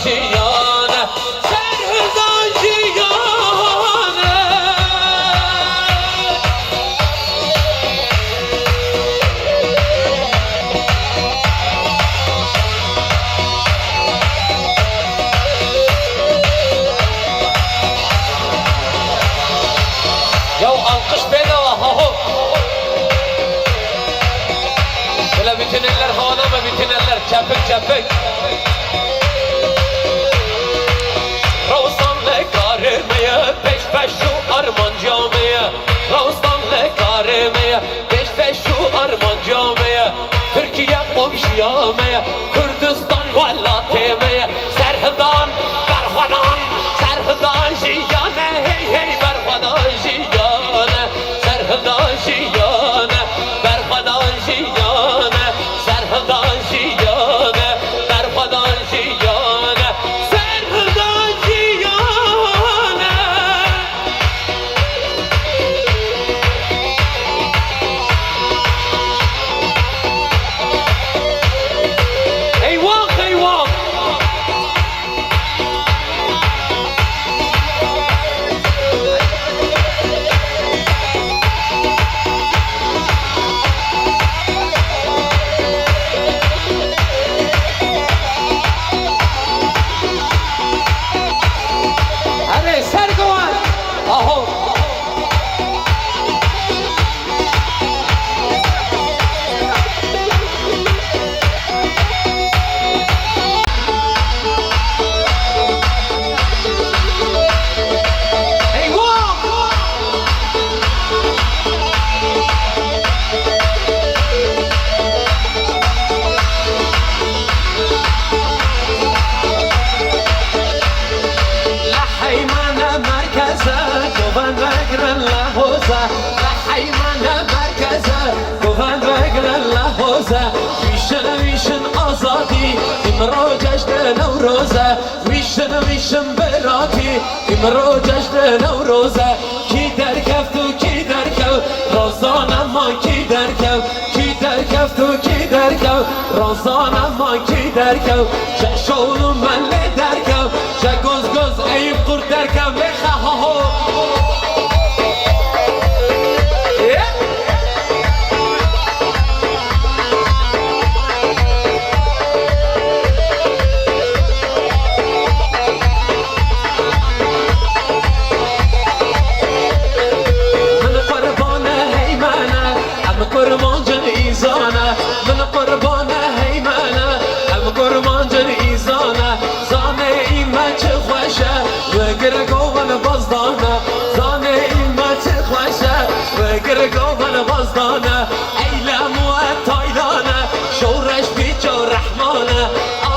جیانه سرهدان جیانه یا alkış bedava haho böyle bütün eller havada mı bütün eller çepik çepik Ravstanlı karimeye peş peş şu arman camiye Ravstanlı karimeye peş peş şu arman camiye Türkiye komşuyameye Kürdistan valla temeye Serhıdan Berhadan Serhıdan jiyane hey hey Berhadan jiyane Serhıdan jiyane Berhadan jiyane Serhıdan jiyane Berhadan jiyane Serhıdan jiyane Eyvah eyvah Hadi Sergovan Aho Eyvah لحيمانة مركزة كوفان بقرا اللهوزة لحيمانة مركزة كوفان بقرا اللهوزة ويشن ويشن آزادي امرو جشن نوروزة ويشن ويشن براتي امرو جشن نوروزة كي دركفتو كي دركو روزانا ما كي دركو كي دركفتو كي دركو روزانا ما كي دركو ششولو من لي دركو شگوز گوز ایب قرد درکم بخه ها ها من قربان هیمانه ام قربان جن ایزانه من قربان هیمانه ام قربان جن ایزانه زانه ایمه چه خوشه و گرگوان بازدانه زانه ایمه چه خوشه و گرگوان بازدانه ایلم و تایلانه شورش بیچ و رحمانه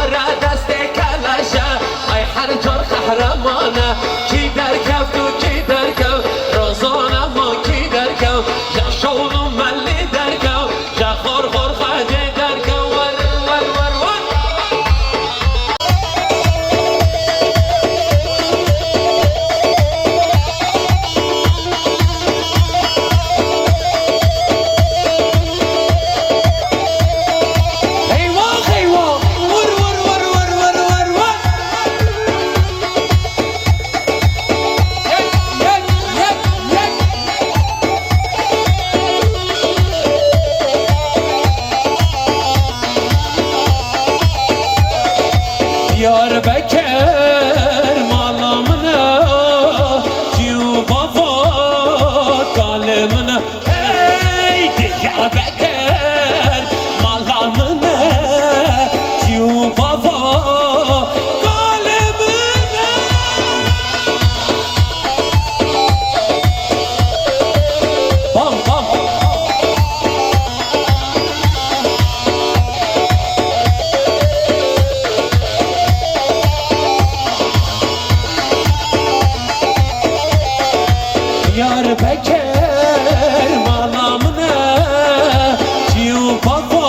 آره دست کلشه ای هر جار قهرمانه کی در کفت و کی در کف رازانه ما کی در کف جا شولو ملی در کف جا خور خور خجه در کف ور ور ور ور eyvah eyvah vur vur vur vur vur vur vur Yek yek yek yek Diyarbakır malamına Ciu baba kalemine Hey Diyarbakır malamına Ciu baba kalemine Bam bam Diyarbakır malamına Ciu baba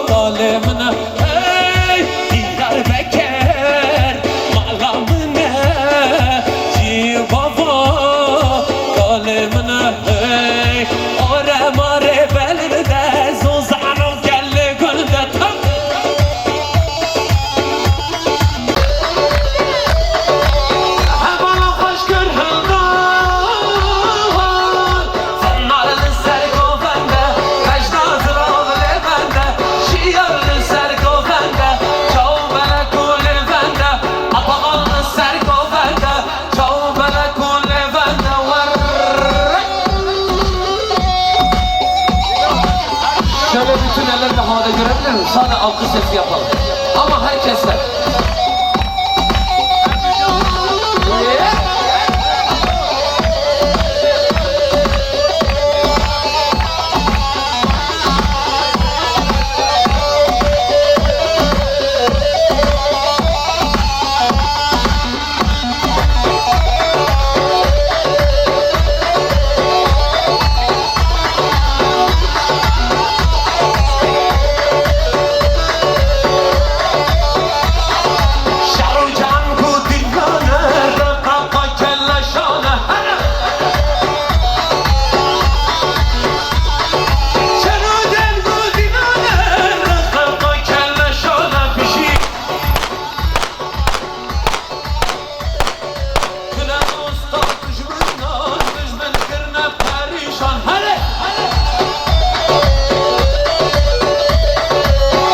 kalemine Hey Diyarbakır malamına Ciu baba kalemine Hey Ore mare belirde Zozano gelle gönde tam Sade alkış sesi yapalım. Ama herkesle.